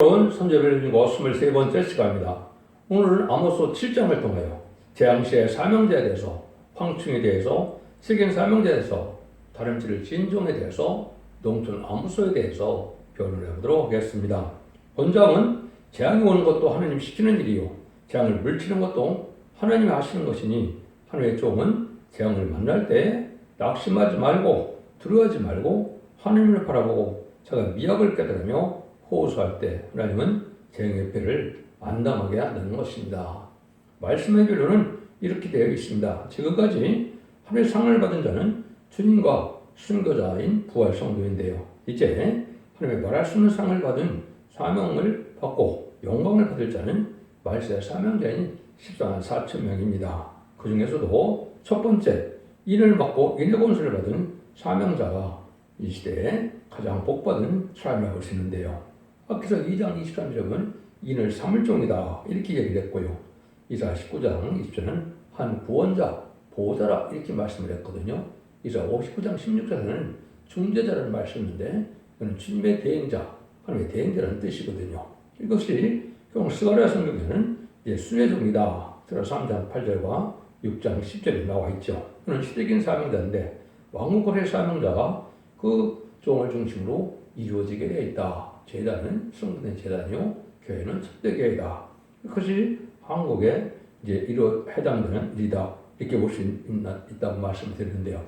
선제별 중고 23번째 시간입니다. 오늘은 아모스 7장을 통하여 재앙시의 사명자에 대해서, 황충에 대해서, 세경 사명자에 대해서, 다름질 진종에 대해서, 농촌 아모스에 대해서 변론해 보도록 하겠습니다. 본장은 재앙이 오는 것도 하나님 시키는 일이요, 재앙을 물치는 것도 하나님이 하시는 것이니 하나님의 종은 재앙을 만날 때 낙심하지 말고 두려워하지 말고 하나님을 바라보고 자가 미약을 깨달으며 호소할 때 하나님은 재앙의 패를 안당하게 한다는 것입니다. 말씀의 변론은 이렇게 되어 있습니다. 지금까지 하늘의 상을 받은 자는 주님과 순교자인 부활 성도인데요. 이제 하나님의 말할 수 없는 상을 받은 사명을 받고 영광을 받을 자는 말세의 사명자인 14만 4천 명입니다. 그 중에서도 첫 번째, 인을 받고 인의 권세를 받은 사명자가 이 시대에 가장 복받은 사람이라고 할 수 있는데요. 앞에서 2장 23절에 보면 인을 삼을 종이다 이렇게 얘기를 했고요. 이사 19장 20절은 한 구원자, 보호자라 이렇게 말씀을 했거든요. 이사 59장 16절에는 중재자라는 말씀인데 이는 주님의 대행자, 하나님의 대행자라는 뜻이거든요. 이것이 스가랴 성경에는 예수의 종이다. 들어 3장 8절과 6장 10절에 나와 있죠. 그는 시대적인 사명자인데 왕국거래 사명자가 그 종을 중심으로 이루어지게 되어 있다. 제단은 성도된 제단이요, 교회는 첩대교회다. 그것이 한국에 이제 해당되는 일이다. 이렇게 볼 수 있다고 말씀드리는데요.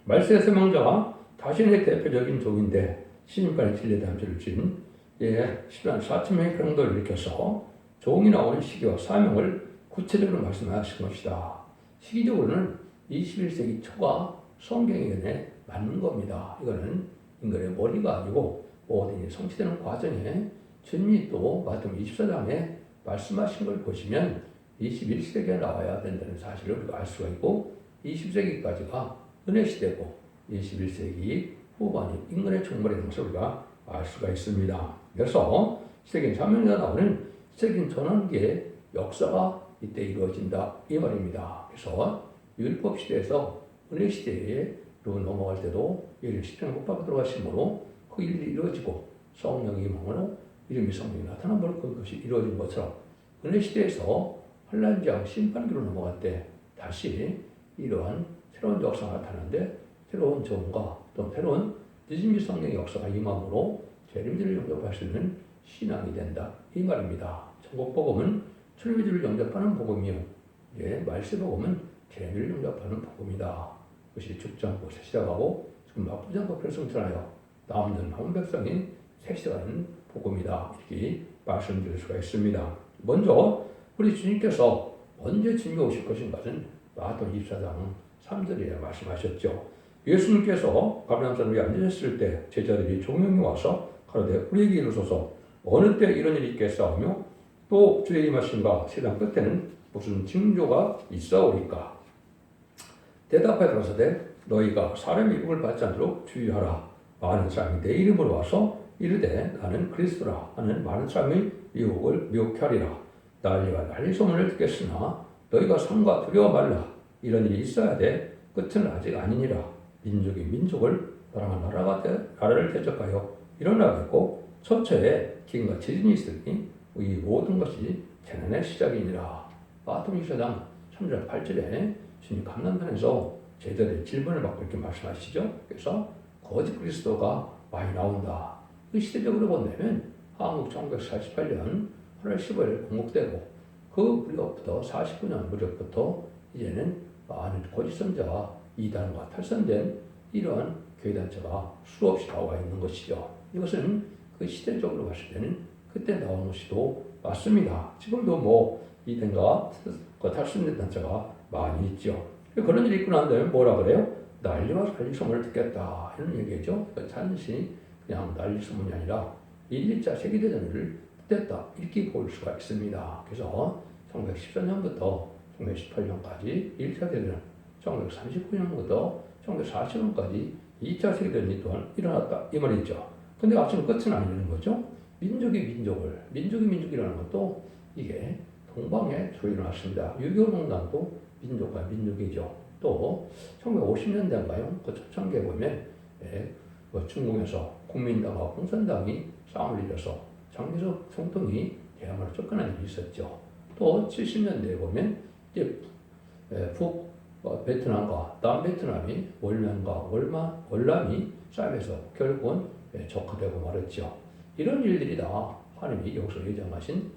말세의 사명자가 자신의 대표적인 종인데 신임간의 진리에 대한 죄를 지은 10만 4천 명의 병도를 일으켜서 종이 나오는 시기와 사명을 구체적으로 말씀하신 것이다. 시기적으로는 21세기 초가 성경에 맞는 겁니다. 이거는 인간의 머리가 아니고 모든 일이 성취되는 과정에 주님이 또 마태복음 24장에 말씀하신 걸 보시면 21세기에 나와야 된다는 사실을 우리가 알 수가 있고 20세기까지가 은혜 시대고 21세기 후반이 인간의 종말의 것을 우리가 알 수가 있습니다. 그래서 세계인 사명자가 나오는 세계인 전환기의 역사가 이때 이루어진다 이 말입니다. 그래서 율법 시대에서 은혜 시대로 넘어갈 때도 예를 십자가에 못 박아 들어가심으로 그 일이 이루어지고 성령의 임함으로 이름이 성령이 나타나므로 그것이 이루어진 것처럼 은혜 시대에서 환난장 심판기로 넘어갈 때 다시 이러한 새로운 역사가 나타나는데 새로운 종과 또 새로운 늦은비 성령의 역사가 임함으로 재림들을 영접할 수 있는 신앙이 된다 이 말입니다. 천국복음은 출애굽을 영접하는 복음이요, 말세복음은 재림을 영접하는 복음이다. 그것이 죽장부터 시작하고 지금 막부장과 별성전하여 남는 한 백성이 세시하는 복음이다 이렇게 말씀드릴 수가 있습니다. 먼저 우리 주님께서 언제 주님이 오실 것인가는 마태복음 24장 3절에 말씀하셨죠. 예수님께서 가버나움산에 앉으셨을 때 제자들이 종용이 와서 가로되 우리에게 이르소서 어느 때 이런 일이 있겠사오며 또 주의 임하심과 세상 끝에는 무슨 징조가 있사오리까. 대답하여 가로되 너희가 사람의 유혹을 받지 않도록 주의하라. 많은 사람이 내 이름으로 와서 이르되 나는 그리스도라 하는 많은 사람의 유혹을 미혹케 하리라. 난리와 난리 소문을 듣겠으나 너희가 상과 두려워 말라. 이런 일이 있어야 돼. 끝은 아직 아니니라. 민족이 민족을 나라가 나라를 대적하여 일어나겠고 처처에 기근과 지진이 있으니 이 모든 것이 재난의 시작이니라. 마태복음 24장 3절 8절에 주님 감난단에서 제자들의 질문을 받고 이렇게 말씀하시죠. 그래서 거짓 그리스도가 많이 나온다. 그 시대적으로 본다면 한국 1948년 8월 15일 공국되고 그 무렵부터 49년 무렵부터 이제는 많은 거짓 선자와 이단과 탈선된 이러한 교회단체가 수없이 나와 있는 것이죠. 이것은 그 시대적으로 봤을 때는 그때 나온 것이도 맞습니다. 지금도 이단과 탈선된 단체가 많이 있죠. 그런 일이 있고 난 다음에 뭐라 그래요? 난리와 난리 소문을 듣겠다 이런 얘기죠. 단지 그냥 난리 소문이 아니라 1, 2차 세계대전을 뜻했다 이렇게 볼 수가 있습니다. 그래서 1914년부터 1918년까지 1차 대전, 1939년부터 1940년까지 2차 세계대전이 또한 일어났다 이 말이죠. 근데 아직은 끝은 아니라는 거죠. 민족이 민족이라는 것도 이게 동방에 주로 일어났습니다. 6.25 농단도 민족과 민족이죠. 또 1950년대인가요? 그 초창기에 보면 중국에서 국민당과 공산당이 싸움을 일어서 장기적 총통이 대야말로 쫓겨난 일이 있었죠. 또 70년대에 보면 이제 베트남과 남베트남이 월남과 월남이 싸움에서 결국은 적화되고 말았죠. 이런 일들이 다 하나님이 여기서 예정하신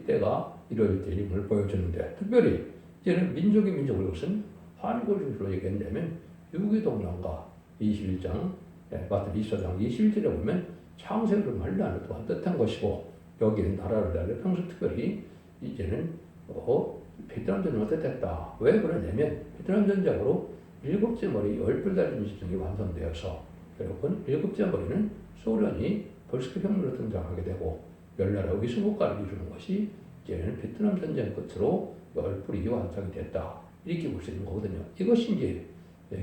때가 이루어질 때임을 보여주는데, 특별히 이제는 민족을 것은 한국으로 얘기한다면 유기동란과 21장, 마태 24장 21절에 보면 창세를 말라는 또한 뜻한 것이고, 여기는 나라를 날려 평소 특별히 이제는 베트남 전쟁이 어땠다. 왜 그러냐면 베트남 전쟁으로 일곱째 머리 열불 달린 지정이 완성되어서 결국은 일곱째 머리는 소련이 볼스케혁명으로 등장하게 되고 열나라 위수국가를 이루는 것이 이제는 베트남 전쟁 끝으로 열불이 완성이 됐다. 이렇게 볼 수 있는 거거든요. 이것이 이제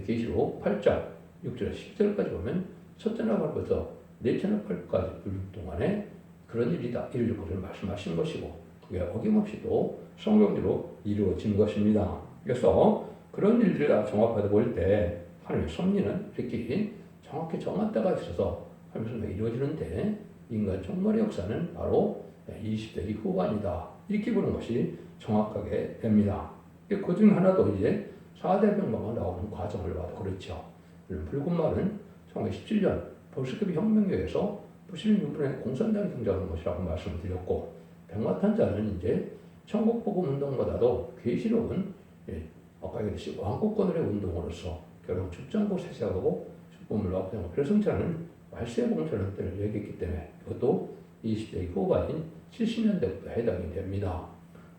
계시록 8장 6절에서 10절까지 보면 첫째 나발부터 넷째 나발까지 동안에 그런 일이다. 이를 것을 말씀하신 것이고, 그게 어김없이 또 성경대로 이루어진 것입니다. 그래서 그런 일들을 다 종합해서 볼 때 하나님의 섭리는 이렇게 정확히 정한 때가 있어서 하나님의 섭리가 이루어지는데, 인간 종말의 역사는 바로 20세기 후반이다. 이렇게 보는 것이 정확하게 됩니다. 그 중 하나도 이제 4대 변방가 나오는 과정을 봐도 그렇죠. 붉은 말은 1917년 볼스케비 혁명에 의해서 부실인 유분의 공산당이 등장하는 것이라고 말씀을 드렸고, 백마탄자는 이제 천국복음 운동보다도 계시록은 아까 얘기했듯이 왕국권의 운동으로서 결국 죽장고 세세하고 죽음을 앞세우고 별성차는 말세봉전의 때를 얘기했기 때문에 그것도 20세기 후반인 70년대부터 해당이 됩니다.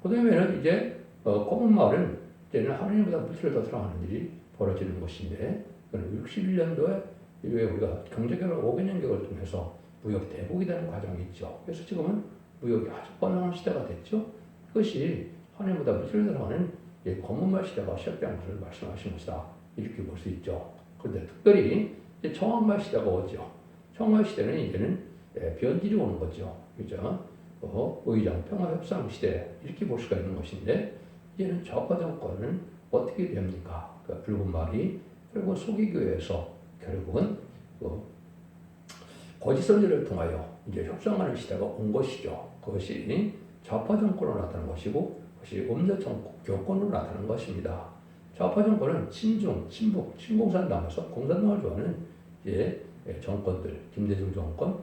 그 다음에는 이제 검은 말은 이제는 하나님보다 물질을 더 사랑하는 일이 벌어지는 것인데, 61년도에 우리가 경제개발 5개년격을 통해서 무역 대국이 되는 과정이 있죠. 그래서 지금은 무역이 아주 번영한 시대가 됐죠. 그것이 하나님보다 물질을 사랑하는 검은말 시대가 시작된 것을 말씀하신 것이다. 이렇게 볼 수 있죠. 그런데 특별히 이제 청왕말 시대가 오죠. 청왕말 시대는 이제는 변질이 오는 거죠. 그죠? 의장 평화협상 시대 이렇게 볼 수가 있는 것인데, 이제는 좌파 정권은 어떻게 됩니까? 그 붉은 말이 결국 소기교회에서 결국은 거짓 선지를 통하여 이제 협상하는 시대가 온 것이죠. 그것이 좌파 정권으로 나타난 것이고, 그것이 음력 교권으로 나타난 것입니다. 좌파 정권은 친중, 친북, 친공산당에서 공산당을 좋아하는 이제 정권들, 김대중 정권,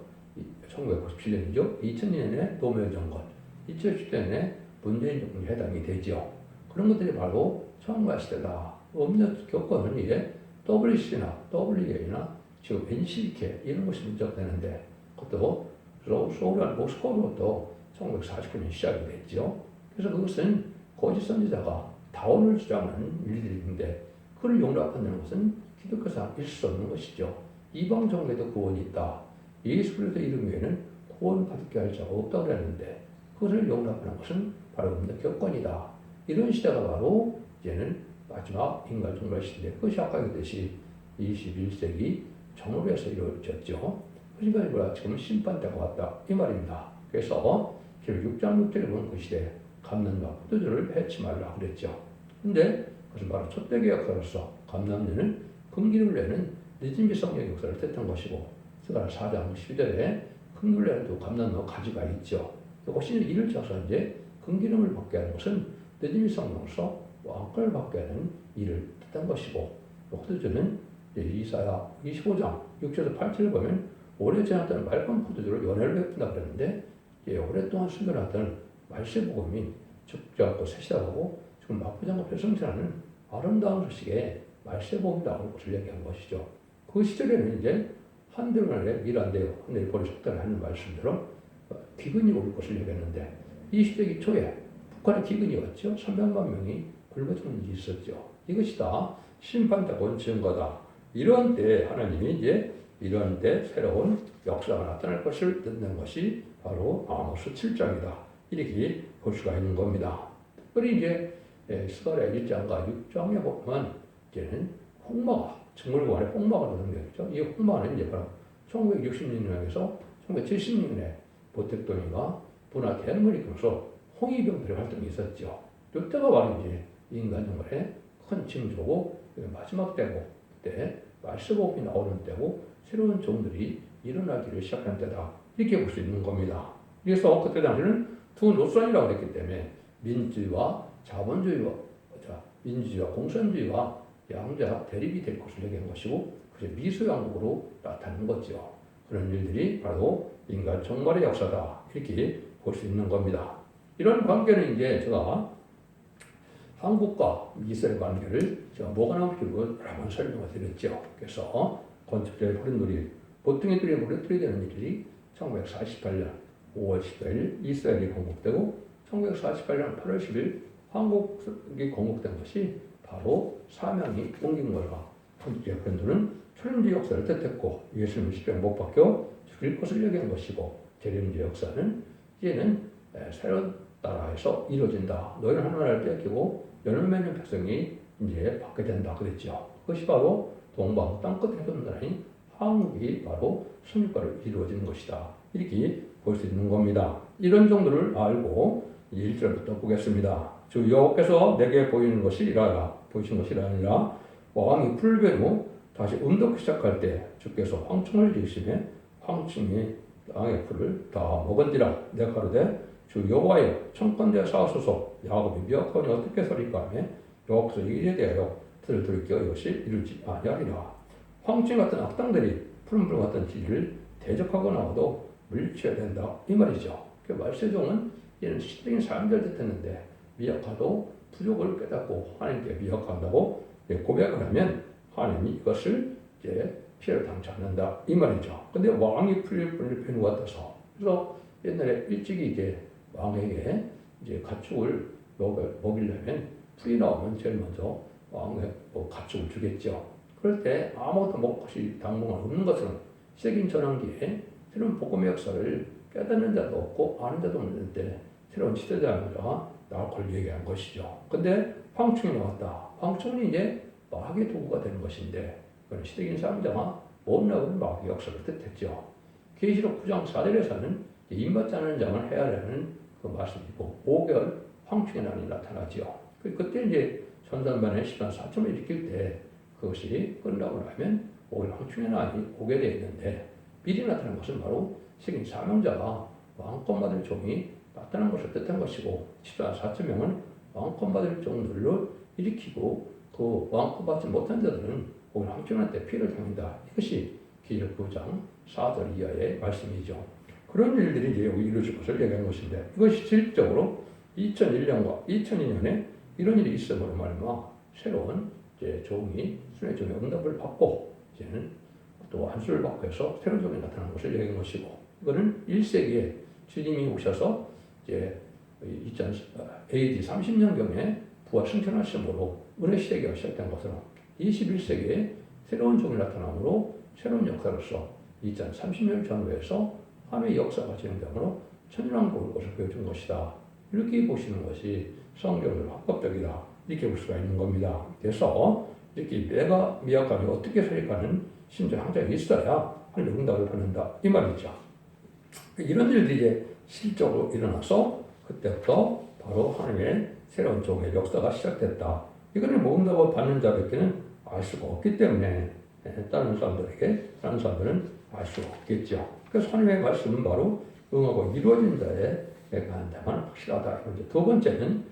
1997년이죠. 2002년에 노무현 정권, 2010년에 문재인 정권이 해당이 되죠. 그런 것들이 바로 청왕말 시대다. 음력 교권은 이제 WC나 WA나 지금 NCK 이런 것이 문제가 되는데, 그것도 소련 모스크바로부터 1949년 시작이 됐죠. 그래서 그것은 거짓 선지자가 다원을 주장하는 일들인데, 그를 용납한다는 것은 기독교상 있을 수 없는 것이죠. 이방 종교에도 구원이 있다. 예수 그리스도 이름 외에는 구원받게 할 자가 없다고 그랬는데, 그것을 용납하는 것은 바로 음력 교권이다. 이런 시대가 바로 이제는 마지막 인간 종말 시대인데, 그것이 아까 얘기했듯이 21세기 정오에서 이루어졌죠. 그러니까 뭐야, 지금 심판 때가 왔다 이 말입니다. 그래서 기록 6장 6절에 보면 그 시대 감람과 포도주를 해치 말라 그랬죠. 근데 그것은 바로 촛대기 역사로서 감람류는 금기를 내는 늦은 비성령 역사를 뜻한 것이고, 스가랴 4장 12절에 금기를 감람로 가지가 있죠. 혹시 이를 쳐서 이제 금기름을 받게 하는 것은 늦은 비성령으로서 왕권을 받게 하는 일을 뜻한 것이고, 포도주는 이사야 25장 6절에서 8절을 보면 오래 지났던 맑은 포도주를 연회를 베푼다 그랬는데, 오랫동안 숨겨놨던 말세복음이 죽지 않고 새시하고 지금 막부장과 별성치라는 아름다운 소식에 말세복음이 나오는 것을 얘기한 것이죠. 그 시절에는 이제 한들만에 일한대요. 하늘이 보리 속달을 하는 말씀대로 기근이 올 것을 얘기했는데, 20세기 초에 북한에 기근이 왔죠. 300만 명이 굶어 죽는 일이 있었죠. 이것이 다 심판자고 증거다. 이런 때 하나님이 이제 이런 때 새로운 역사가 나타날 것을 듣는 것이 바로 아모스 7장이다. 이렇게 볼 수가 있는 겁니다. 특별히 이제 스가랴 1장과 6장에 보면 이제는 홍마가 정글관에 홍마가 등장했죠. 이 홍마는 이제 바로 1960년에서 1970년에 보택동이가 분화 대문이 끊어서 홍위병들의 활동이 있었죠. 이때가 바로 이제 인간 정말의 큰 징조고 마지막 때고, 그때 말세복음이 나오는 때고 새로운 종들이 일어나기를 시작한 때다. 이렇게 볼 수 있는 겁니다. 그래서 그때 당시는 두 노선이라고 했기 때문에 민주주의와 자본주의와 민주주의와 공산주의가 양자 대립이 될 것을 얘기한 것이고 그게 미소양국으로 나타나는 거죠. 그런 일들이 바로 인간 종말의 역사다 이렇게 볼 수 있는 겁니다. 이런 관계는 이제 제가 한국과 미소의 관계를 제가 뭐가 나올지 여러 번 설명을 드렸죠. 그래서 건축자의 흐른놀이 보통의 들이 무너뜨리게 되는 일이 1948년 5월 10일 이스라엘이 건국되고 1948년 8월 10일 한국이 건국된 것이 바로 사명이 옮긴 거라. 건축자의 흐른돌은 초림지 역사를 뜻했고 예수님은 십자가에 못 박혀 죽일 것을 얘기한 것이고 재림지 역사는 이제는 새로운 나라에서 이루어진다. 너희는 하나님을 뺏기고 열매 맺는 백성이 이제 받게 된다 그랬죠. 그것이 바로 동방 땅끝에 선 나라인 한국이 바로 선유과로 이루어지는 것이다. 이렇게 볼 수 있는 겁니다. 이런 정도를 알고 1절부터 보겠습니다. 주 여호와께서 내게 보이는 것이 보이신 것이 아니라 왕이 풀베로 다시 운동하기 시작할 때 주께서 황충을 지으시매 황충이 땅의 풀을 다 먹은지라 내가 가로되 주 여호와여 청컨대 사소서 야곱이 미혹하니 어떻게 서리까 하며 여호와께서 이에 대하여 들을 돌이켜 이것이 이루지 아니하리라. 황충 같은 악당들이 푸른불 같은 진리를 대적하고 나와도 물리쳐야 된다 이 말이죠. 그 말세종은 이는 시적인 삶을 뜻했는데 미약하도 부족을 깨닫고 하나님께 미약한다고 고백을 하면 하나님이 이것을 이제 피해를 당치 않는다 이 말이죠. 근데 왕이 풀릴 편인 것 같아서 그래서 옛날에 일찍이 이제 왕에게 이제 가축을 먹이려면 풀이 나오면 제일 먼저 왕에 가축을 주겠죠. 그럴 때 아무것도 먹을 것이 당분간 없는 것처럼 시적인 전환기에 새로운 복음의 역사를 깨닫는 자도 없고 아는 자도 없는데 새로운 시대자가 나올 걸 얘기한 것이죠. 근데 황충이 나왔다. 황충은 이제 마귀의 도구가 되는 것인데 그건 시대적인 사람자가 못나오는 마귀의 역사를 뜻했죠. 계시록 9장 4절에서는 임받지 않는 자만 헤아려는 그 말씀이고 5개월 황충의 난이 나타나죠. 그때 이제 천산반의 시간 4점을 일으킬 때 그것이 끝나고 나면 5일 황충의 난이 오게 되어 있는데 미리 나타난 것은 바로 세긴 사명자가 왕권 받을 종이 나타난 것을 뜻한 것이고 14,4,000명은 왕권 받을 종들을 일으키고 그 왕권 받지 못한 자들은 오히려 황충한테 피해를 당한다. 이것이 기록 9장 4절 이하의 말씀이죠. 그런 일들이 이제 이루어질 것을 얘기한 것인데 이것이 실질적으로 2001년과 2002년에 이런 일이 있음으로 말미암아 새로운 이제 종이 순회 종의 응답을 받고 이제는 또 안수를 받고 해서 새로운 종이 나타난 것을 얘기한 것이고 이거는 1세기에 주님이 오셔서 이제 AD 30년경에 부활 승천하심으로 은혜 시대가 시작된 것으로 21세기에 새로운 종이 나타남으로 새로운 역사로서 2030년 전후에서 하나의 역사가 진행되므로 천년왕국이 올 것을 보여준 것이다. 이렇게 보시는 것이 성경으로 합법적이다. 이렇게 볼 수가 있는 겁니다. 그래서 이렇게 내가 미약하게 어떻게 살까는 심지어 항상 있어야 하나님의 응답을 받는다. 이 말이죠. 이런 일들이 이제 실적으로 일어나서 그때부터 바로 하나님의 새로운 종의 역사가 시작됐다. 이거는 뭐 응답을 받는 자밖에는 알 수가 없기 때문에 다른 사람들은 알 수가 없겠죠. 그래서 하나님의 말씀은 바로 응하고 이루어진 자에 대한 확실하다. 이제 두 번째는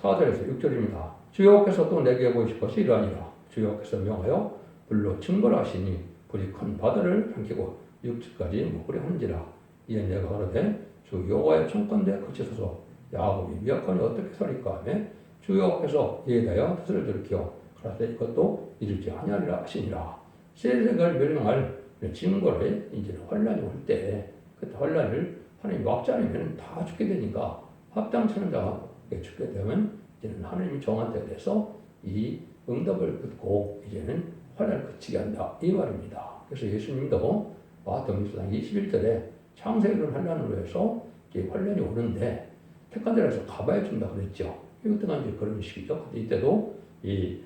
4절에서 6절입니다. 주여께서 또 내게 보이실 것이 이러하니라. 주여께서 명하여 불로 증거를 하시니 불이 큰 바다를 삼키고 육지까지 먹으려 하는지라. 이에 내가 가로되 주 여호와의 총권대에 그치소서 야곱이 미약하니 어떻게 살릴까 하며 주 여호와께서 이에 대하여 뜻을 들키어 그러되 이것도 이르지 아니하리라 하시니라. 세력을 멸망할 증거를 이제는 환란이 올 때 그때 환란을 하나님이 막지 않으면 다 죽게 되니까 합당치 않은 자가 죽게 되면 이제는 하나님이 정한 때에서 이 응답을 듣고 이제는 환란을 그치게 한다 이 말입니다. 그래서 예수님도 마태복음 21절에 창세기를 환란으로 해서 이제 환란이 오는데 택한 자라서 가봐야 준다 그랬죠. 이것도 이제 그런 식이죠. 이때도 이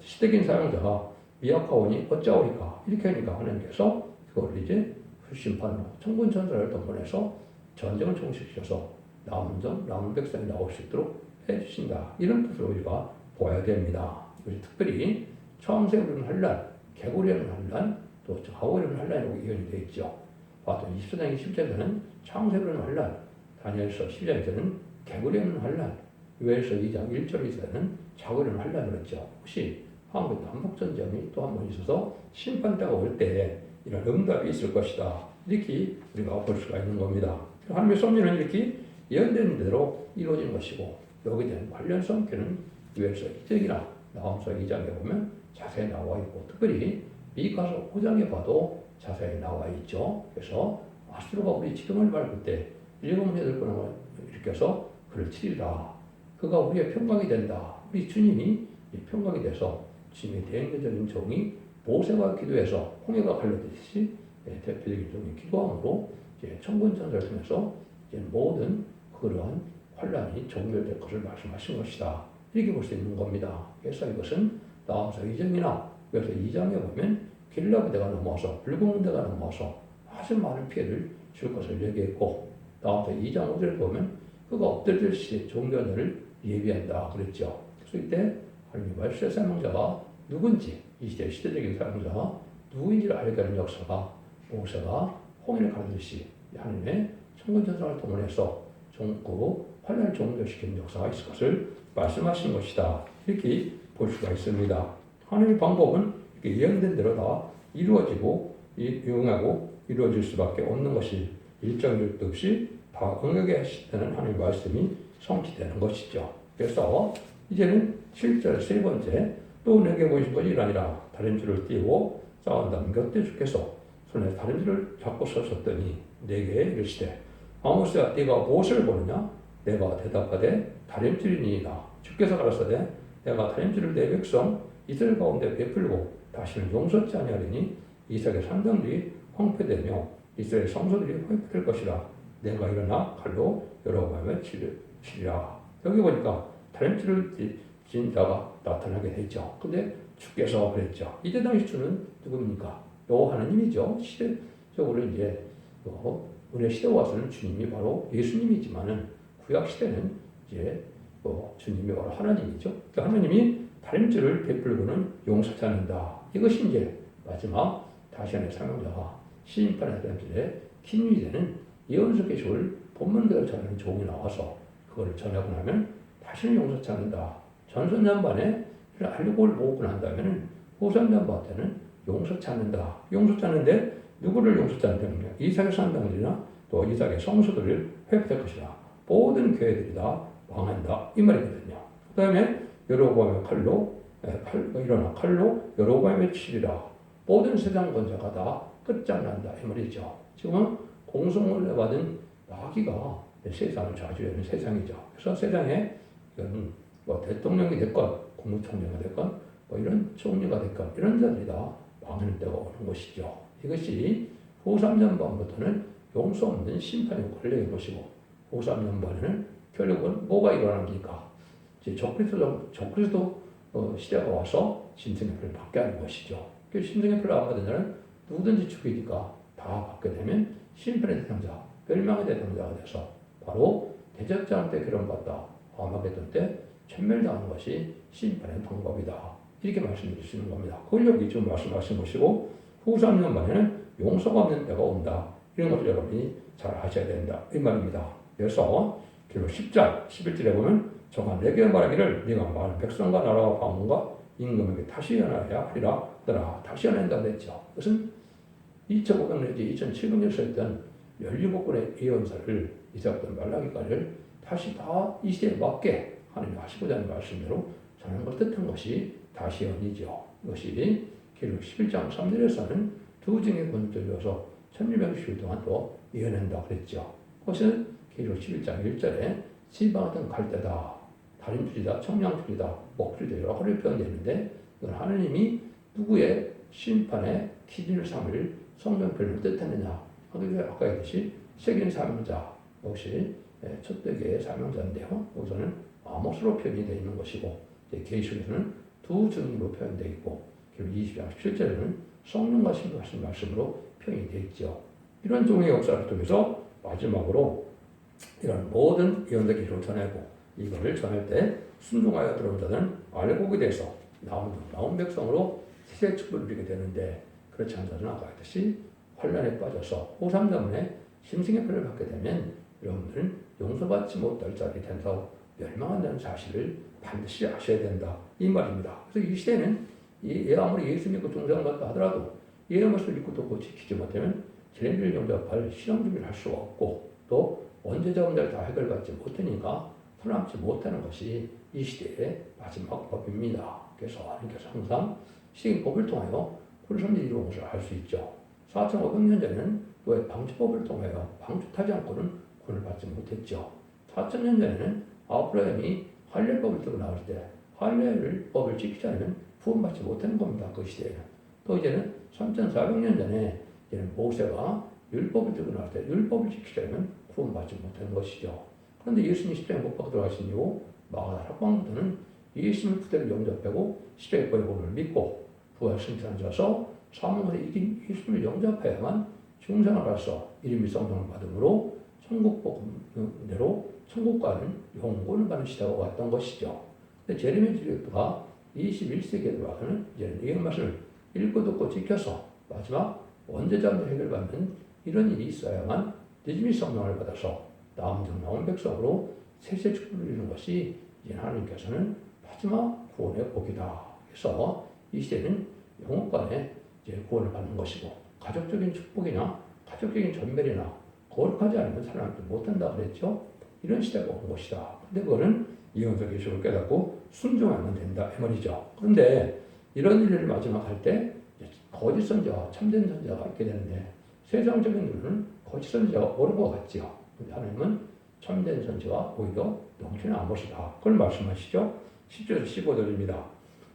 시대적인 사용자가 미약하오니 어찌하오리까 이렇게 하니까 하나님께서 그걸 이제 심판으로 천군 천사를 동원해서 전쟁을 종식시켜서 남은 백성이 나올 수 있도록 해주신다. 이런 뜻으로 우리가 보아야 됩니다. 특별히 창세기는 환란, 개구리는 환란, 또 가오리는 환란이라고 예언이 되어 있죠. 봤던 24장 20절에는 창세기는 환란, 다니엘서 12장에서는 개구리 없는 환란, 요엘서 2장 1절에서는 자고리 없는 환란을 했죠. 혹시 한국 남북전쟁이 또 한 번 있어서 심판대가 올 때 이런 응답이 있을 것이다. 이렇게 우리가 볼 수가 있는 겁니다. 하나님의 섭리는 이렇게 예언된 대로 이루어진 것이고 여기에 대한 관련 성격은 요엘서 2장이나 나홈서 2장에 보면 자세히 나와 있고 특별히 미가서 5장에 봐도 자세히 나와 있죠. 그래서 아수르가 우리 지금을 밟을 때 일곱 여덟 번을 일으켜서 그를 치리라. 그가 우리의 평강이 된다. 우리 주님이 평강이 돼서 주님의 대행자적인 종이 모세가 기도해서 홍해가 갈라지듯이 대표적인 종이 기도함으로 천군천사를 통해서 모든 그러한 환란이 종결될 것을 말씀하신 것이다. 이렇게 볼 수 있는 겁니다. 그래서 이것은 나홈서 2장이나 그래서 2장에 보면 길라 부대가 넘어서 붉은 군대가 넘어서 아주 많은 피해를 줄 것을 얘기했고 나홈서 2장 5절에 보면 그가 엎드릴 시 종결을 예비한다 그랬죠. 그래서 이때 하나님이 말씀의 사명자가 누군지 이 시대 시대적인 사명자가 누구인지를 알게 하는 역사가 모세가 홍해를 가르듯이 하나님의 천군천사를 동원해서 그 환란을 종결시키는 역사가 있을 것을 말씀하신 것이다. 이렇게 볼 수가 있습니다. 하나님의 방법은 이렇게 예언된 대로 다 이루어지고 이용하고 이루어질 수밖에 없는 것이 일정일도 없이 다 응하게 하시다는 하나님의 말씀이 성취되는 것이죠. 그래서 이제는 7절 세 번째 또 내게 보이신 것이 이라니라 다른 줄을 띄고 싸운다면 곁에 주께서 손에 다른 줄을 잡고 서셨더니 내게 이르시되 아모스야 네가 무엇을 보느냐? 내가 대답하되 다림줄이니이다. 주께서 가라사대 내가 다림줄을 내 백성 이스라엘 가운데 베풀고 다시는 용서치 아니하리니 이삭의 산당들이 황폐되며 이스라엘 성소들이 회복될 것이라. 내가 일어나 칼로 여로보암을 치리라. 여기 보니까 다림줄을 진 자가 나타나게 되죠. 근데 주께서 그랬죠. 이때 당시 주는 누굽니까? 여호와 하나님이죠. 시대적으로 이제 우리의 시대 와서는 주님이 바로 예수님이지만은 구약 시대는 이제 주님이 바로 하나님이죠. 그러니까 하나님이 다림줄을 베풀고는 용서치 않는다. 이것이 이제 마지막 다시안의 사명자가 심판의 다림줄에 기준이 되는 예언서 계시를 본문대로 전하는 종이 나와서 그걸 전하고 나면 다시는 용서치 않는다. 전선전반에 알고를 모으고 난 다음에는 후선전반때는 용서치 않는다. 용서치 않는데 누구를 용서치 않는다? 이삭의 산당들이나 또 이삭의 성소들을 회복될 것이다. 모든 교회들이 다 망한다. 이 말이거든요. 그 다음에 여로보암의 칼로 일어나 칼로 여로보암의 치리라. 모든 세상 권자가 다 끝장난다. 이 말이죠. 지금은 공성을 받은 마귀가 세상을 좌지하는 세상이죠. 그래서 세상에 대통령이 됐건 국무총리가 됐건 이런 총리가 됐건 이런 자들이 다 망하는 때가 오는 것이죠. 이것이 후 3년반부터는 용서 없는 심판이 걸려있는 것이고 후 3년반에는 결국은 뭐가 일어납니까? 이제 적그리스도 시대가 와서 신성의 표를 받게 하는 것이죠. 그 신성의 표를 안 받은 자는 누구든지 죽이니까 다 받게 되면 심판의 대상자, 멸망의 대상자가 돼서 바로 대적자한테 괴롭받다 아마겟돈 때 천멸당하는 것이 심판의 방법이다. 이렇게 말씀드릴 수 있는 겁니다. 그걸 여기 지금 말씀하신 것이고 후 3년 만에는 용서가 없는 때가 온다. 이런 것을 여러분이 잘 아셔야 된다. 이 말입니다. 그래서 결국 10장 11절에 보면 저가 내게 말하기를 네가 많은 백성과 나라와 방언과 임금에게 다시 일어나야 하리라 하더라. 다시 일어난다 그랬죠. 그것은 2500년 내지 2700년 썼던 17권의 예언서를 이제부터 말라기까지를 다시 다 이 시대에 맞게 하나님 하시고자 하는 말씀대로 전하는 걸 뜻한 것이 다시 예언이죠. 이것이 계속 11장 3절에서는 두 증의 권들여서 1610일 동안 또 예언한다 그랬죠. 그것은 계속 11장 1절에 지방하던 갈대다, 다림줄이다, 청량줄이다, 목줄이다 여러 가지를 표현되는데 이건 하나님이 누구의 심판의 기준을 삼을 성경편을 뜻했느냐. 아까 했듯이 세계인 사명자 역시 첫대계의 사명자인데요. 여기서는 아모스로 표현이 되어 있는 것이고 계시록에서는 두 증인으로 표현되어 있고 20장 17절에는 성령과 신부하신 말씀으로 표현이 되어 있죠. 이런 종의 역사를 통해서 마지막으로 이런 모든 예언의 기록을 전하고 이거를 전할 때 순종하여 들어온 자들은 알곡이 돼서 나온 백성으로 새 축복을 누리게 되는데 그렇지 않은 자는 아까 했듯이 환란에 빠져서 후 3년에 심승의 표를 받게 되면 여러분들은 용서받지 못할 자들이 된다고 멸망한다는 사실을 반드시 아셔야 된다. 이 말입니다. 그래서 이 시대는 아무리 예수 믿고 종장받다 하더라도 예의 말씀을 믿고 또 지키지 못하면 재림을 영접할 실험 준비를 할 수가 없고 또 언제적 문제를 다 해결받지 못하니까 살아남지 못하는 것이 이 시대의 마지막 법입니다. 그래서 하나님께서 항상 시대의 법을 통하여 구원을 이루어 것을 알 수 있죠. 4,500년 전에는 노예 방주법을 통하여 방주타지 않고는 구원을 받지 못했죠. 4,000년 전에는 아브라함이 할례법을 들고 나올 때 할례법을 지키지 않으면 구원받지 못하는 겁니다. 그 시대에는. 또 이제는 3,400년 전에 이제는 모세가 율법을 들고 나올 때 율법을 지키지 않으면 구원받지 못하는 것이죠. 그런데 예수님이 십자가에 못 박혀 들어가신 이후 마가다 학방부터는 예수님의 부대를 영접하고 십자가의 복음을 믿고 부활 승천하셔서 사망을 이긴 예수님을 영접해야만 중생을 가서 이름이 성령을 받음으로 천국 복음대로 천국 가는 영혼을 받는 시대가 왔던 것이죠. 근데 제레미야 주교가 21세기에 들어와서는 이제는 이 말씀을 읽고 듣고 지켜서 마지막 원죄자문제 해결받는 이런 일이 있어야만 늦음이 성령을 받아서 남정 나온 백성으로 세세 축복을 이루는 것이 이제 하나님께서는 마지막 구원의 복이다. 그래서 이 시대는 영혼 간에 이제 구원을 받는 것이고 가족적인 축복이나 가족적인 전멸이나 거룩하지 않으면 살아남지 못한다 그랬죠. 이런 시대가 온 것이다. 근데 그거는 이혼적 예수를 깨닫고 순종하면 된다 이 말이죠. 그런데 이런 일을 마지막 할 때 거짓 선지자와 참된 선지자가 있게 되는데 세상적인 눈은 거짓 선지자가 옳은 것 같지요. 근데 하나님은 참된 선지자가 오히려 넘치는 아모스다. 그걸 말씀하시죠. 10절에서 15절입니다.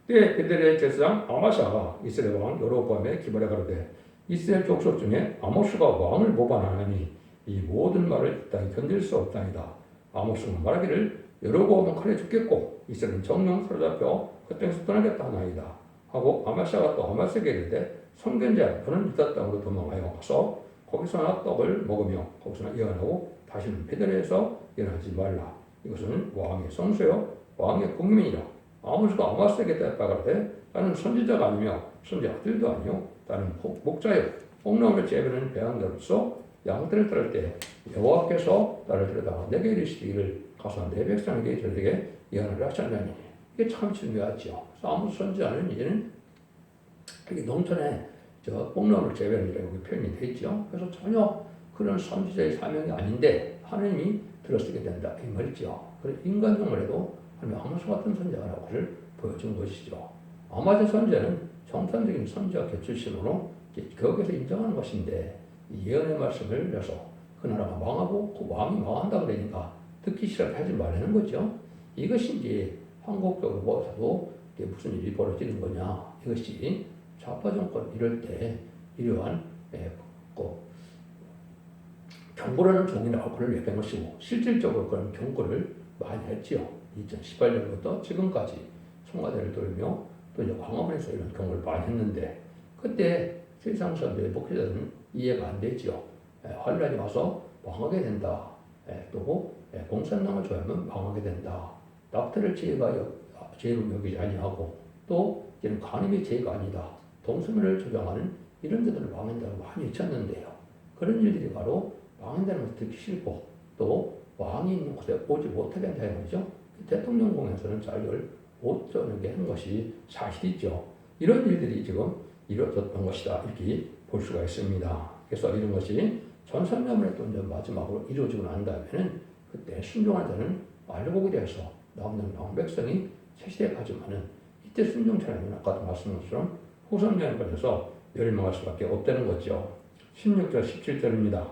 때에 베들레헴 제사장 아마샤가 이스라엘 왕 여로보암에 기벌에 가로되 이스라엘 족속 중에 아모스가 왕을 모반하나니 이 모든 말을 이 땅에 견딜 수 없다니다. 아모스는 말하기를 여로보암은 칼에 죽겠고 이스라엘은 정령 사로잡혀 그 땅에서 떠나겠다 하나이다 하고 아마샤가 또 아마스에게 이르되 선견자 너는 유다 땅으로 도망하여 가서 거기서나 떡을 먹으며 거기서나 예언하고 다시는 베들레헴에서 예언하지 말라. 이것은 왕의 성소요 왕의 국민이라. 아모스가 아마스에게 대답하되 나는 선지자가 아니며 선지 아들도 아니요 나는 목자요 옥나무를 재배하는 배양자로서 양떼를 따를 때 여호와께서 나를 데려다가 내게 이르시기를 가서 내 백성에게 저에게 예언을 하셨나니 이게 참 중요하죠. 그래서 아모스 선지자는 이제는 이게 농촌에 옥나무를 재배하는 표현이 되어 있죠. 그래서 전혀 그런 선지자의 사명이 아닌데 하나님이 들어쓰게 된다 이 말이죠. 그래서 인간적으로 해도 하나님 아모스 같은 선지자라는 것을 보여준 것이죠. 아마스 선지자는 정상적인 선지자 개출신으로 거기서 인정하는 것인데 예언의 말씀을 내서 그 나라가 망하고 그 왕이 망한다 그러니까 듣기 싫어서 하지 말라는 거죠. 이것이 이제 한국적으로 보아서도 무슨 일이 벌어지는 거냐. 이것이 좌파 정권 이럴 때 이러한 경고라는 종이 나올 것을 얘기한 것이고 실질적으로 그런 경고를 많이 했지요. 2018년부터 지금까지 청와대를 돌며 또 이제 광화문에서 이런 경고를 많이 했는데 그때 세상 사람들의 목회자들은 이해가 안 되지요. 환란이 와서 망하게 된다. 또 공산당을 좋아하면 망하게 된다. 낙태를 죄로 여기지 아니하고 또 이제는 간음이 죄가 아니다. 동성애를 주장하는 이런 데들을 망한다고 많이 외쳤는데요. 그런 일들이 바로 망한다는 것을 듣기 싫고 또 왕이 있는 곳에 오지 못하게 한다는 거죠. 대통령궁에서는 자기를 못 저녁게 한 것이 사실이죠. 이런 일들이 지금 이루어졌던 것이다. 이렇게 볼 수가 있습니다. 그래서 이런 것이 전산념을 또 마지막으로 이루어지고 난 다음에는 그때 순종한 자는 말복이 되어서 남는 백성이 새시대에 가지만은 이때 순종처럼 아까도 말씀한 것처럼 후손자에 걸려서 멸망할 수밖에 없다는 거죠. 16절 17절입니다.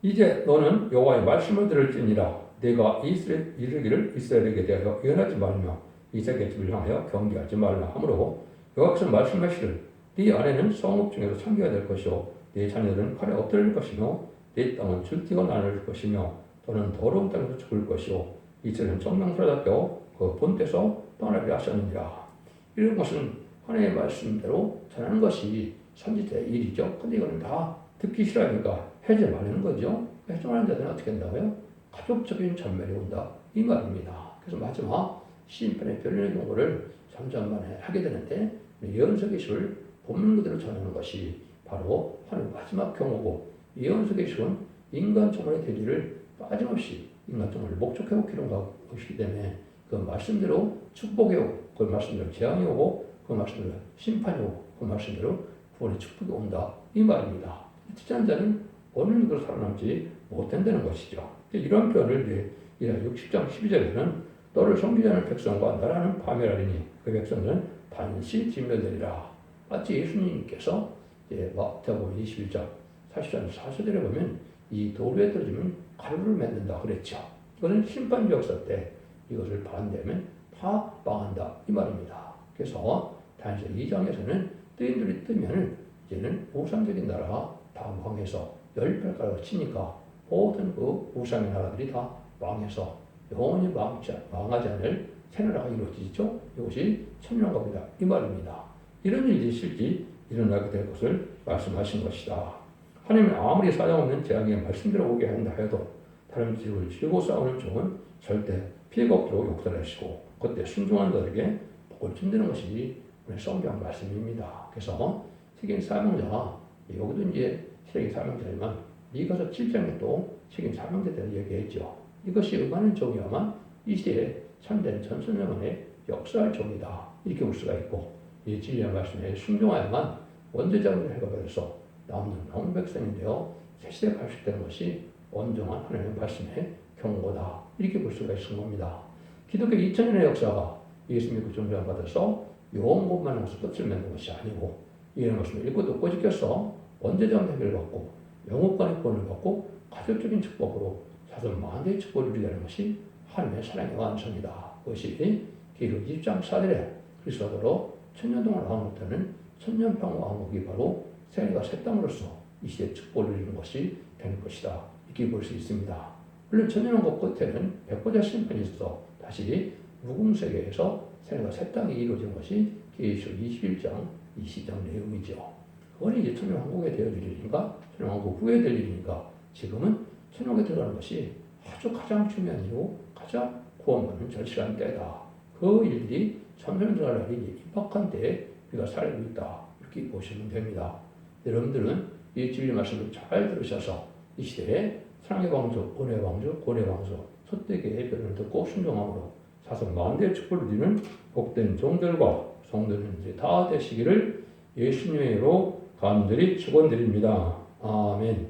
이제 너는 여호와의 말씀을 들을지니라 내가 이르기를 이스라엘에게 대하여 예언하지 말며 이삭의 집을 향하여 경계하지 말라 하므로 여호와께서 말씀하시를 네 아내는 성읍 중에서 창기가 될 것이요 네 자녀들은 칼에 엎드릴 것이며 네 땅은 줄기가 나눌 것이며 너는 더러운 땅에서 죽을 것이요 이스라엘은 정령스러 잡혀 그 본때서 떠나게 하셨느니라. 이런 것은 하나님의 말씀대로 전하는 것이 선지자의 일이죠. 근데 이거는 다 듣기 싫어하니까 하지 말라는 거죠. 해종하는 자들은 어떻게 한다고요? 가족적인 전멸이 온다 이 말입니다. 그래서 마지막 시인편의 변론의 경고를 잠잠만 하게 되는데 예언서 계시를 본문 그대로 전하는 것이 바로 하나님 마지막 경고고 예언서 계시는 인간 정원의 대지를 빠짐없이 인간성을 목적해오고 기록하고 것이기 때문에 그 말씀대로 축복이 오고 그 말씀대로 재앙이 오고 그 말씀대로 심판이 오고 그 말씀대로 구원의 축복이 온다 이 말입니다. 듣지 자는 어느 누구로 살아남지 못한다는 것이죠. 이런 표현을 이제 60장 12절에는 너를 섬기지 않는 백성과 나라는 파멸하리니 그 백성은 반드시 진멸되리라. 마치 예수님께서 마태복음 21장 40절 44절에 보면 이 도로에 떨어지면 가루를 맺는다 그랬죠. 이거는 심판 역사 때 이것을 반대하면 다 망한다 이 말입니다. 그래서 다니엘 2장에서는 뜨인들이 뜨면 이제는 우상적인 나라가 다 망해서 열 발가락을 치니까 모든 그 우상의 나라들이 다 망해서 영원히 망하지 않을 새 나라가 이루어지죠. 이것이 천년왕국이다 이 말입니다. 이런 일이 실제 일어나게 될 것을 말씀하신 것이다. 하나님은 아무리 사정없는 재앙의 말씀대로 오게 한다 해도 다른 집을 쥐고 싸우는 종은 절대 피해가 없도록 역사하시고 그때 순종한 자에게 복을 준다는 것이 오늘 성경 말씀입니다. 그래서 책임 사명자가 여기도 이제 책임 사명자지만 미가서 7장에 또 책임 사명자에 대해 얘기했죠. 이것이 응하는 종이야만 이 시대에 참된 전선영원의 역사할 종이다. 이렇게 볼 수가 있고 이 진리의 말씀에 순종하야만 원죄자를 해결해서 남는 온 백성인데요. 새시대에 갈 수 있다는 것이 온전한 하나님의 말씀의 경고다. 이렇게 볼 수가 있는 겁니다. 기독교 2000년의 역사가 예수 믿고 존재를 받아서 영혼만 하면서 끝을 맺는 것이 아니고 이런 말씀을 읽고 또 꼬집겨서 원죄자의 해결받고 영혼간의 구원을 받고 가족적인 축복으로 자손 만대의 축복을 누리는 것이 하나님의 사랑의 완성이다. 그것이 기록 20장 4절에 그리스도로 천년 동안 왕국되는 천년평화 왕국이 바로 세계가 새 땅으로서 이 시대의 축복을 누리는 것이 되는 것이다. 이렇게 볼 수 있습니다. 물론 천년왕국 끝에는 백보자 심판이 있어서 다시 무궁세계에서 세계가 새 땅이 이루어진 것이 계시록 21장 20장 내용이죠. 그건 이제 천년왕국에 되어질 일인가 천년왕국 후에 될 일이니까 지금은 천년왕국에 들어가는 것이 아주 가장 중요한 일이고 가장 구원받는 절실한 때다. 그 일들이 천년 들어갈 날이 임박한 때에 우리가 살고 있다. 이렇게 보시면 됩니다. 여러분들은 이 진리 말씀을 잘 들으셔서 이 시대에 사랑의 왕조, 은혜의 왕조, 권의 왕조, 소떼기의 변을 듣고 순종함으로 자손 만대의 축복을 누리는 복된 종들과 성도들이 다 되시기를 예수님의 이름으로 간절히 축원드립니다. 아멘.